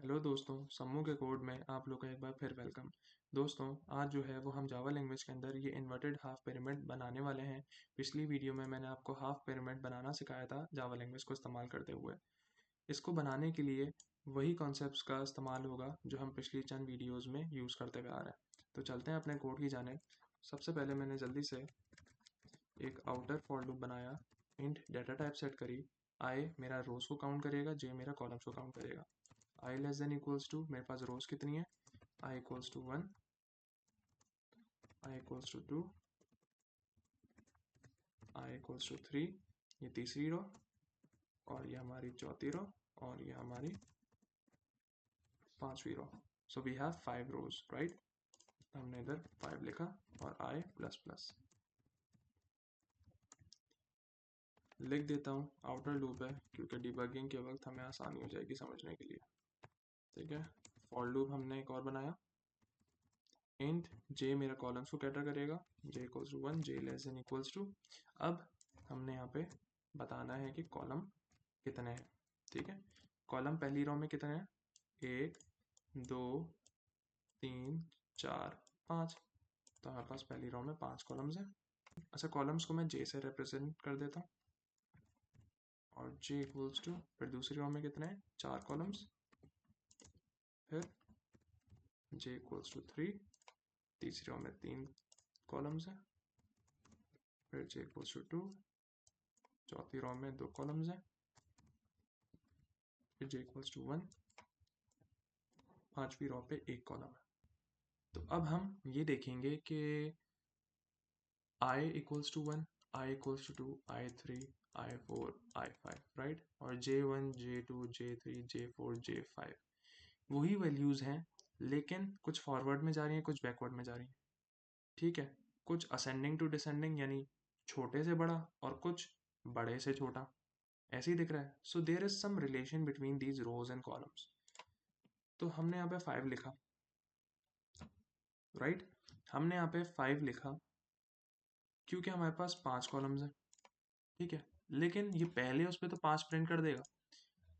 Hello दोस्तों, समूह के कोड में आप लोग का एक बार फिर वेलकम। दोस्तों, आज जो है वो हम जावा लैंग्वेज के अंदर ये इन्वर्टेड हाफ पिरामिड बनाने वाले हैं। पिछली वीडियो में मैंने आपको हाफ पिरामिड बनाना सिखाया था जावा लैंग्वेज को इस्तेमाल करते हुए। इसको बनाने के लिए वही कॉन्सेप्ट्स का इस्तेमाल होगा जो हम पिछली चंद वीडियोज़ में यूज़ करते हुए आ रहे हैं। तो चलते हैं अपने कोड की जाने। सबसे पहले मैंने जल्दी से एक आउटर फॉर लूप बनाया। इंट डाटा टाइप सेट करी। आई मेरा रोज को काउंट करेगा, जे मेरा कॉलम्स को काउंट करेगा। I less than equals to, मेरे पास रोज कितनी है, i equals to 1, i equals to 2, i equals to 3, ये तीसरी रो, और ये हमारी चौथी रो, और ये हमारी पांचवी row. So we have 5 rows, right. हमने इधर 5 लिखा और आई प्लस प्लस लिख देता हूँ। आउटर लूप है क्योंकि डिबगिंग के वक्त हमें आसानी हो जाएगी समझने के लिए। ठीक है, फॉर लूप हमने एक और बनाया। इंट जे मेरा कॉलम्स को कैटर करेगा, j equals to 1, j less than equals to. अब हमने यहाँ पे बताना है कि कॉलम कितने हैं। ठीक है, कॉलम पहली रो में कितने हैं, 1 2 3 4 5। तो हमारे पास पहली रो में 5 कॉलम्स हैं। अच्छा, कॉलम्स को मैं जे से रिप्रेजेंट कर देता हूँ और जे इक्वल्स टू, फिर दूसरी रो में कितने हैं, 4 कॉलम्स, फिर जे इक्वल्स टू 3, तीसरी रो में 3 कॉलम्स हैं, फिर जे इक्वल्स टू 2, चौथी रो में 2 कॉलम्स हैं, फिर जे इक्वल्स टू 1, पांचवी रो पे 1 कॉलम है। तो अब हम ये देखेंगे कि i equals to 1, i equals to 2, i 3, i 4, i 5, right. और J1, J2, J3, J4, J5 वही वैल्यूज़ हैं, लेकिन कुछ फॉरवर्ड में जा रही हैं, कुछ बैकवर्ड में जा रही हैं। ठीक है, कुछ असेंडिंग टू डिसेंडिंग यानी छोटे से बड़ा, और कुछ बड़े से छोटा, ऐसे ही दिख रहा है। So there is some relation between these rows and columns. तो हमने यहाँ पे 5 लिखा, राइट। हमने यहाँ पे 5 लिखा क्योंकि हमारे पास 5 कॉलम्स हैं। ठीक है, लेकिन ये पहले उस पर तो 5 प्रिंट कर देगा,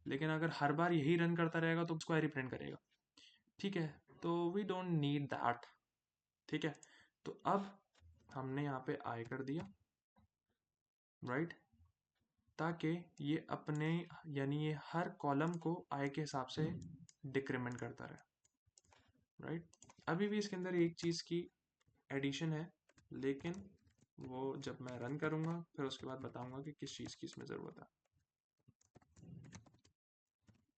लेकिन अगर हर बार यही रन करता रहेगा तो स्क्वायर ही प्रिंट करेगा। ठीक है, तो वी डोंट नीड दैट। ठीक है, तो अब हमने यहाँ पे आई कर दिया, राइट, ताकि ये अपने यानी ये हर कॉलम को आई के हिसाब से डिक्रीमेंट करता रहे, राइट। अभी भी इसके अंदर एक चीज़ की एडिशन है, लेकिन वो जब मैं रन करूँगा फिर उसके बाद बताऊँगा कि किस चीज़ की इसमें ज़रूरत है।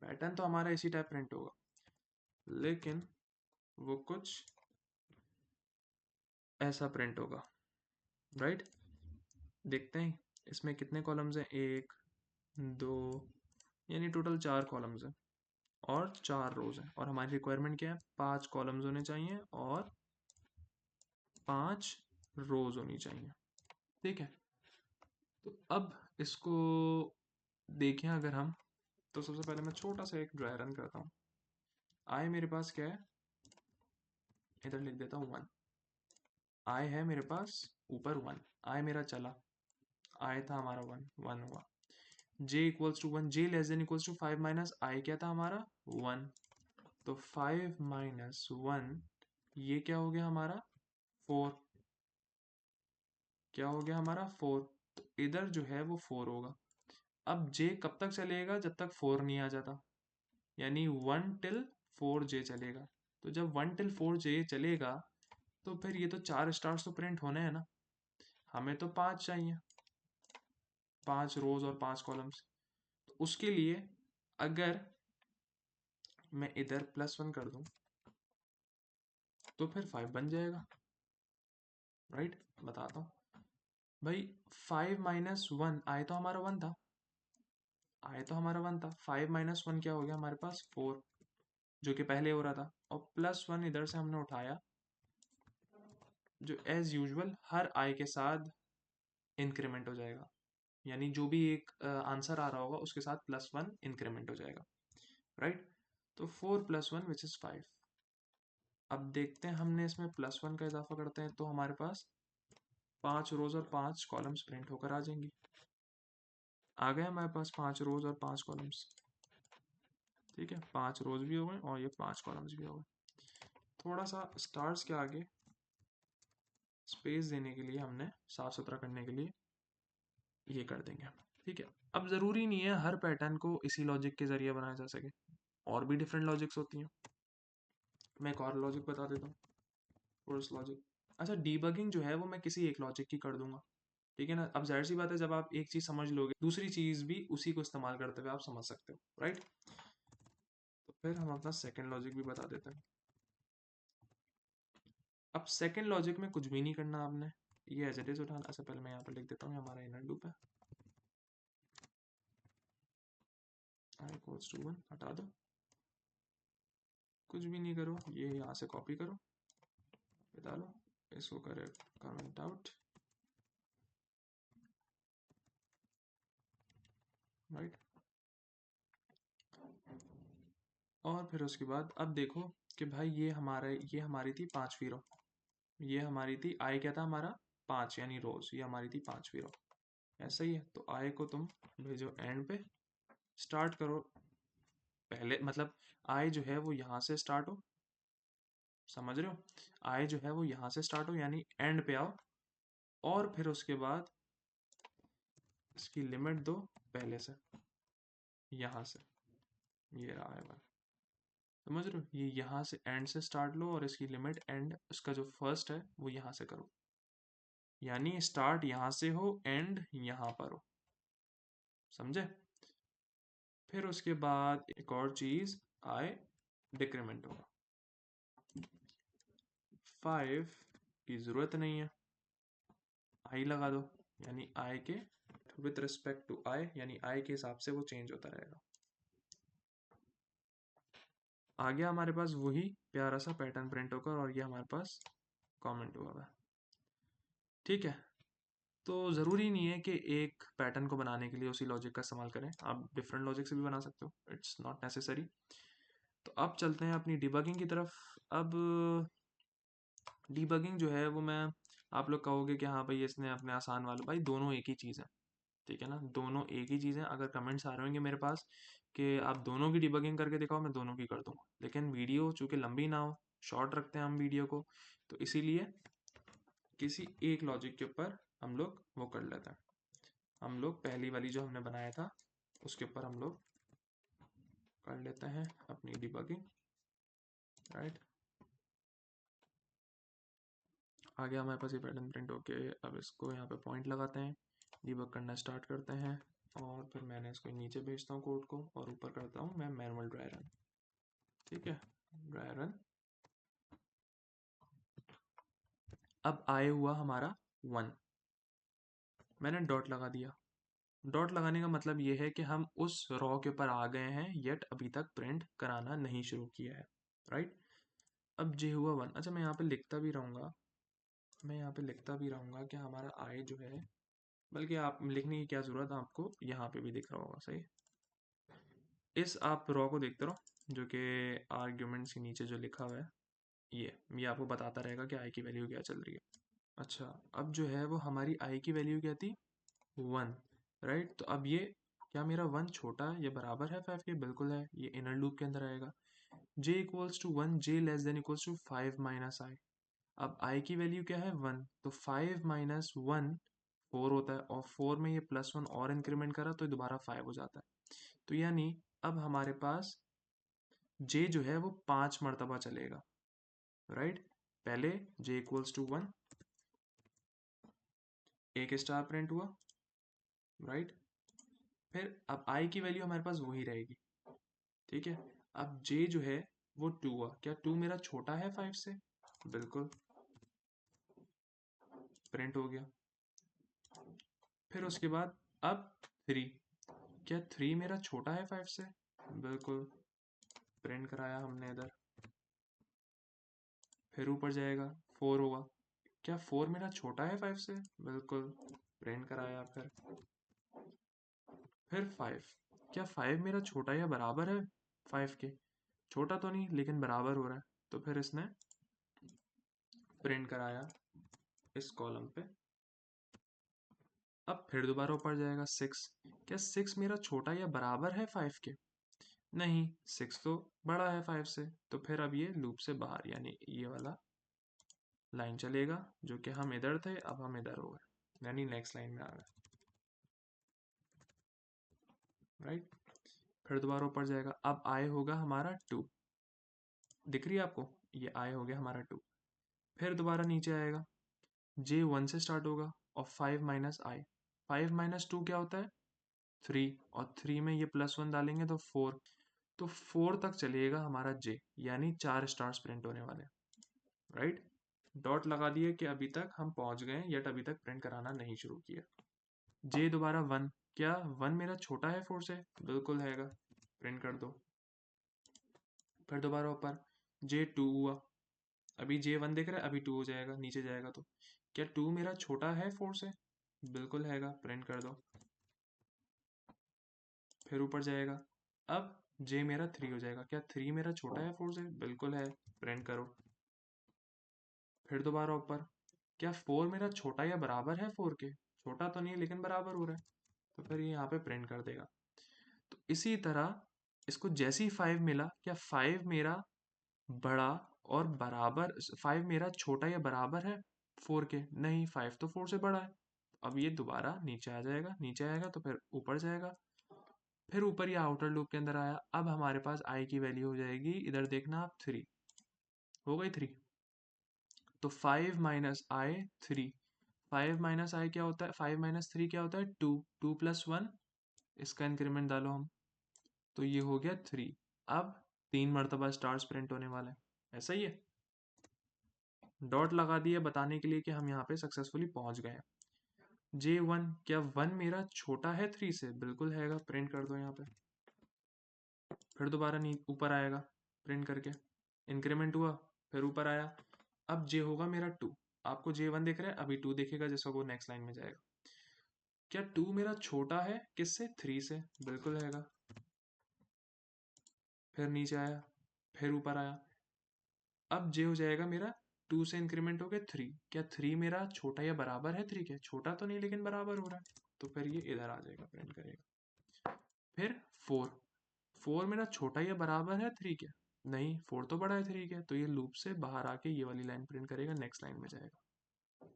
पैटर्न तो हमारा इसी टाइप प्रिंट होगा, लेकिन वो कुछ ऐसा प्रिंट होगा, राइट। देखते हैं इसमें कितने कॉलम्स हैं, 1 2, यानी टोटल 4 कॉलम्स हैं और 4 रोज हैं। और हमारी रिक्वायरमेंट क्या है, 5 कॉलम्स होने चाहिए और 5 रोज होनी चाहिए। ठीक है, तो अब इसको देखें अगर हम, तो सबसे पहले मैं छोटा सा एक ड्राई रन करता हूँ। आई मेरे पास क्या है, इधर लिख देता हूँ 1। आई है मेरे पास ऊपर 1, आई मेरा चला, आई था हमारा 1, 1 हुआ। J equals to 1, j less than equals to 5 minus i क्या था हमारा 1। तो 5 माइनस 1, ये क्या हो गया हमारा 4। क्या हो गया हमारा 4। तो इधर जो है वो 4 होगा। अब जे कब तक चलेगा, जब तक 4 नहीं आ जाता, यानी 1 टिल 4 जे चलेगा। तो जब 1 टिल 4 जे चलेगा तो फिर ये तो 4 स्टार्स तो प्रिंट होने हैं ना, हमें तो 5 चाहिए, 5 रोज और 5 कॉलम्स। तो उसके लिए अगर मैं इधर +1 कर दूं तो फिर 5 बन जाएगा, राइट। बताता हूँ भाई, 5 माइनस 1, आए तो हमारा 1 था, आए तो हमारा 1 था, 5 माइनस 1 क्या हो गया हमारे पास 4, जो कि पहले हो रहा था, और +1 इधर से हमने उठाया, जो एज यूजुअल हर आई के साथ इंक्रीमेंट हो जाएगा। यानी जो भी एक आंसर आ रहा होगा उसके साथ +1 इंक्रीमेंट हो जाएगा, राइट। तो 4 + 1 विच इज़ 5। अब देखते हैं, हमने इसमें +1 का इजाफा करते हैं तो हमारे पास 5 रोज और 5 कॉलम्स प्रिंट होकर आ जाएंगी। आ गए हमारे पास 5 रोज और 5 कॉलम्स। ठीक है, 5 रोज भी हो गए और ये 5 कॉलम्स भी हो गए। थोड़ा सा स्टार्स के आगे स्पेस देने के लिए हमने साफ सुथरा करने के लिए ये कर देंगे। ठीक है, अब ज़रूरी नहीं है हर पैटर्न को इसी लॉजिक के ज़रिए बनाया जा सके, और भी डिफरेंट लॉजिक्स होती हैं। मैं एक और लॉजिक बता देता हूँ, फोर्स लॉजिक। अच्छा, डीबगिंग जो है वो मैं किसी एक लॉजिक की कर दूंगा, ठीक है ना। अब जाहिर सी बात है, जब आप एक चीज़ समझ लोगे दूसरी चीज़ भी उसी को इस्तेमाल करते हुए आप समझ सकते हो, राइट। तो फिर हम अपना सेकेंड लॉजिक भी बता देते हैं। अब सेकेंड लॉजिक में कुछ भी नहीं करना आपने, ये एज इट इज उठाना। अच्छा, पहले मैं यहाँ पर लिख देता हूँ हमारा इनर लूप है, i इक्वल्स टू 1 हटा दो, कुछ भी नहीं करो, ये यहाँ से कॉपी करो, डालो, इसको करे कमेंट आउट, राइट। और फिर उसके बाद अब देखो कि भाई ये हमारी थी 5वीं रो, ये हमारी थी आई क्या था हमारा 5 यानी रोज, ये हमारी थी 5वीं रो, ऐसा ही है। तो आई को तुम भेजो एंड पे, स्टार्ट करो पहले, मतलब आई जो है वो यहाँ से स्टार्ट हो, समझ रहे हो, आई जो है वो यहाँ से स्टार्ट हो यानी एंड पे आओ, और फिर उसके बाद इसकी लिमिट दो पहले से, यहाँ से, ये रहा है वाला, समझ रहे हो, ये यहाँ से एंड से स्टार्ट लो और इसकी लिमिट एंड उसका जो फर्स्ट है वो यहाँ से करो, यानी स्टार्ट यहाँ से हो एंड यहाँ पर हो, समझे। फिर उसके बाद एक और चीज आई डिक्रीमेंट होगा, 5 की जरूरत नहीं है, आई लगा दो, यानी आई के विथ रिस्पेक्ट टू आई, यानी आई के हिसाब से वो चेंज होता रहेगा। आ गया हमारे पास वही प्यारा सा पैटर्न प्रिंट होकर, और ये हमारे पास कमेंट हुआ है, ठीक है। तो ज़रूरी नहीं है कि एक पैटर्न को बनाने के लिए उसी लॉजिक का इस्तेमाल करें, आप डिफरेंट लॉजिक से भी बना सकते हो, इट्स नॉट नेसेसरी। तो अब चलते हैं अपनी डिबगिंग की तरफ। अब डिबगिंग जो है वो मैं, आप लोग कहोगे कि हाँ भाई इसने अपने आसान वाला, भाई दोनों एक ही चीज़ है, ठीक है ना, दोनों एक ही चीज़ है। अगर कमेंट्स आ रहे होंगे मेरे पास कि आप दोनों की डिबगिंग करके दिखाओ, मैं दोनों की कर दूंगा, लेकिन वीडियो चूँकि लंबी ना हो, शॉर्ट रखते हैं हम वीडियो को, तो इसीलिए किसी एक लॉजिक के ऊपर हम लोग वो कर लेते हैं। हम लोग पहली वाली जो हमने बनाया था उसके ऊपर हम लोग कर लेते हैं अपनी डिबगिंग, राइट। आ गया हमारे पास ये पैटर्न प्रिंट होके, अब इसको यहाँ पे पॉइंट लगाते हैं, डिबग करना स्टार्ट करते हैं, और फिर मैंने इसको नीचे भेजता हूँ कोड को, और ऊपर करता हूँ मैं मैनुअल ड्राई रन, ठीक है, ड्राई रन। अब आए हुआ हमारा 1, मैंने डॉट लगा दिया। डॉट लगाने का मतलब ये है कि हम उस रॉ के ऊपर आ गए हैं, येट अभी तक प्रिंट कराना नहीं शुरू किया है, राइट। अब जे हुआ 1, अच्छा मैं यहाँ पे लिखता भी रहूँगा, मैं यहाँ पे लिखता भी रहूँगा कि हमारा आई जो है, बल्कि आप लिखने की क्या ज़रूरत है, आपको यहाँ पे भी दिख रहा होगा, सही। इस आप रॉ को देखते रहो, जो कि आर्ग्यूमेंट्स के नीचे जो लिखा हुआ है, ये आपको बताता रहेगा कि आई की वैल्यू क्या चल रही है। अच्छा, अब जो है वो हमारी आई की वैल्यू क्या थी, 1, राइट। तो अब ये क्या मेरा 1 छोटा है या बराबर है 5 के, बिल्कुल है, ये इनर लूप के अंदर आएगा। j equals to 1, j less than equals to 5 minus i. अब i की वैल्यू क्या है 1, तो 5 माइनस 1 4 होता है, और 4 में ये +1 और इंक्रीमेंट करा तो ये दोबारा 5 हो जाता है। तो यानी अब हमारे पास j जो है वो 5 मरतबा चलेगा, राइट। पहले j इक्वल्स टू 1, एक स्टार प्रिंट हुआ, राइट। फिर अब i की वैल्यू हमारे पास वही रहेगी, ठीक है। अब j जो है वो 2 हुआ, क्या 2 मेरा छोटा है 5 से, बिल्कुल, प्रिंट हो गया। फिर उसके बाद अब 3, क्या 3 मेरा छोटा है 5 से, बिल्कुल, प्रिंट कराया हमने इधर। फिर ऊपर जाएगा 4 होगा, क्या 4 मेरा छोटा है 5 से, बिल्कुल, प्रिंट कराया। फिर 5, क्या 5 मेरा छोटा या बराबर है 5 के, छोटा तो नहीं लेकिन बराबर हो रहा है, तो फिर इसने प्रिंट कराया इस कॉलम पे। अब फिर दोबारा ऊपर जाएगा 6, क्या 6 मेरा छोटा या बराबर है 5 के, नहीं, 6 तो बड़ा है 5 से, तो फिर अब ये लूप से बाहर, यानी ये वाला लाइन चलेगा, जो कि हम इधर थे अब हम इधर हो गए, यानी नेक्स्ट लाइन में आ गए, राइट। फिर दोबारा ऊपर जाएगा, अब आई होगा हमारा 2, दिख रही है आपको, ये आई हो गया हमारा 2। फिर दोबारा नीचे आएगा, जे 1 से स्टार्ट होगा और 5 माइनस आई, 5 माइनस 2 क्या होता है 3, और 3 में ये +1 डालेंगे तो 4, तो 4 तक चलेगा हमारा जे, यानी 4 स्टार्स प्रिंट होने वाले, राइट। डॉट लगा दिए कि अभी तक हम पहुंच गए, यट अभी तक प्रिंट कराना नहीं शुरू किया। जे दोबारा 1, क्या 1 मेरा छोटा है 4 से, बिल्कुल हैगा, प्रिंट कर दो। फिर दोबारा ऊपर जे 2 हुआ, अभी जे 1 दिख रहा है, अभी 2 हो जाएगा, नीचे जाएगा तो क्या 2 मेरा छोटा है 4 से, बिल्कुल हैगा, प्रिंट कर दो। फिर ऊपर जाएगा, अब जे मेरा 3 हो जाएगा, क्या 3 मेरा छोटा है 4 से, बिल्कुल है, प्रिंट करो। फिर दोबारा ऊपर, क्या 4 मेरा छोटा या बराबर है 4 के, छोटा तो नहीं है लेकिन बराबर हो रहा है, तो फिर ये यहाँ पे प्रिंट कर देगा। तो इसी तरह इसको जैसे ही 5 मिला, क्या 5 मेरा बड़ा और बराबर, 5 मेरा छोटा या बराबर है 4 के, नहीं 5 तो 4 से बड़ा है। अब ये दोबारा नीचे आ जाएगा, नीचे आएगा तो फिर ऊपर जाएगा, फिर ऊपर ये आउटर लूप के अंदर आया, अब हमारे पास आई की वैल्यू हो जाएगी, इधर देखना आप 3, हो गई 3, तो 5 माइनस आई 3, 5 माइनस आई क्या होता है, 5 माइनस 3 क्या होता है 2, 2 प्लस 1, इसका इंक्रीमेंट डालो हम, तो ये हो गया 3। अब 3 मरतबा स्टार्स प्रिंट होने वाला है, ऐसा ही है। डॉट लगा दिए बताने के लिए कि हम यहाँ पे सक्सेसफुली पहुंच गए। J1, क्या 1 मेरा छोटा है 3 से, बिल्कुल हैगा, प्रिंट कर दो यहाँ पे। फिर दोबारा ऊपर आएगा, प्रिंट करके इंक्रीमेंट हुआ, फिर ऊपर आया, अब J होगा मेरा 2, आपको J1 दिख रहा है, अभी 2 दिखेगा जैसा वो नेक्स्ट लाइन में जाएगा। क्या 2 मेरा छोटा है किससे, 3 से, बिल्कुल हैगा। फिर नीचे आया, फिर ऊपर आया, अब J हो जाएगा मेरा 2 से इंक्रीमेंट हो गया 3, क्या 3 मेरा छोटा या बराबर है 3 के, छोटा तो नहीं लेकिन बराबर हो रहा है, तो फिर ये इधर आ जाएगा, प्रिंट करेगा। फिर 4, 4 मेरा छोटा या बराबर है 3 के, नहीं 4 तो बड़ा है 3 के, तो ये लूप से बाहर आके ये वाली लाइन प्रिंट करेगा, नेक्स्ट लाइन में जाएगा,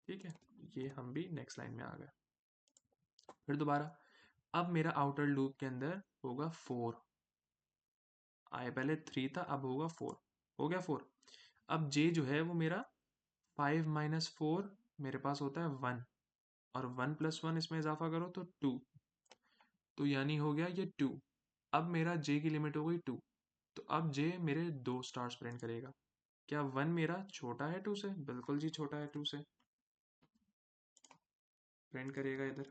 ठीक है। ये हम भी नेक्स्ट लाइन में आ गए। फिर दोबारा, अब मेरा आउटर लूप के अंदर होगा 4, आए पहले 3 था, अब होगा 4, हो गया 4। अब J जो है वो मेरा 5 माइनस 4 मेरे पास होता है 1, और 1 प्लस 1 इसमें इजाफा करो तो 2, तो यानी हो गया ये 2। अब मेरा J की लिमिट हो गई 2, तो अब J मेरे 2 स्टार्स प्रिंट करेगा, क्या 1 मेरा छोटा है 2 से, बिल्कुल जी छोटा है 2 से, प्रिंट करेगा इधर।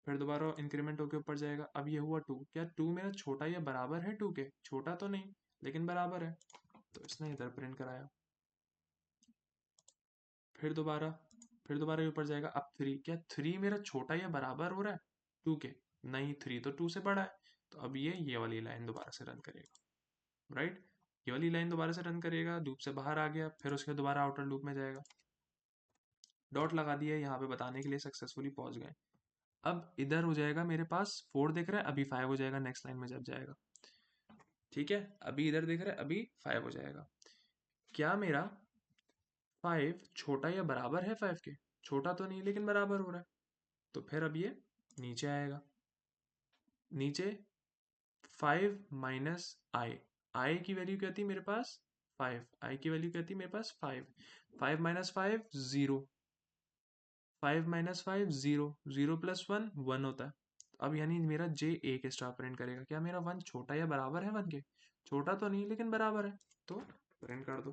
फिर दोबारा इंक्रीमेंट होके ऊपर जाएगा, अब ये हुआ 2, क्या 2 मेरा छोटा या बराबर है 2 के, छोटा तो नहीं लेकिन बराबर है, तो इसने इधर प्रिंट कराया। फिर दोबारा, फिर दोबारा ऊपर जाएगा, अब 3, क्या 3 मेरा छोटा या बराबर हो रहा है 2 के, नहीं 3 तो 2 से बड़ा है, तो अब ये वाली लाइन दोबारा से रन करेगा, राइट। ये वाली लाइन दोबारा से रन करेगा, लूप से बाहर आ गया, फिर उसके दोबारा आउटर लूप में जाएगा। डॉट लगा दिया यहाँ पे बताने के लिए सक्सेसफुली पहुंच गए। अब इधर हो जाएगा मेरे पास 4 दिख रहा है, अभी 5 हो जाएगा नेक्स्ट लाइन में जब जाएगा, ठीक है। अभी इधर दिख रहा है, अभी 5 हो जाएगा। क्या मेरा 5 छोटा या बराबर है 5 के, छोटा तो नहीं लेकिन बराबर हो रहा है, तो फिर अब ये नीचे आएगा, नीचे 5 माइनस आई, आई की वैल्यू क्या थी मेरे पास 5, आई की वैल्यू क्या थी मेरे पास 5, 5 माइनस 5 0, 5 माइनस 5 0, 0 प्लस 1 1 होता है। अब यानी मेरा J एक स्टार प्रिंट करेगा, क्या मेरा 1 छोटा या बराबर है 1 के, छोटा तो नहीं लेकिन बराबर है, तो प्रिंट कर दो,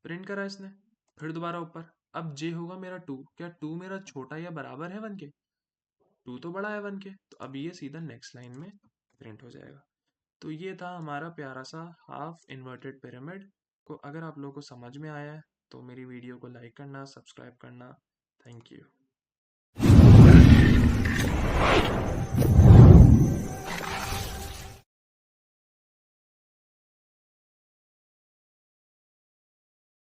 प्रिंट करा इसने। फिर दोबारा ऊपर, अब J होगा मेरा 2, क्या 2 मेरा छोटा या बराबर है 1 के, 2 तो बड़ा है 1 के, तो अब ये सीधा नेक्स्ट लाइन में प्रिंट हो जाएगा। तो ये था हमारा प्यारा सा हाफ इन्वर्टेड पिरामिड को। अगर आप लोगों को समझ में आया है तो मेरी वीडियो को लाइक करना, सब्सक्राइब करना, थैंक यू।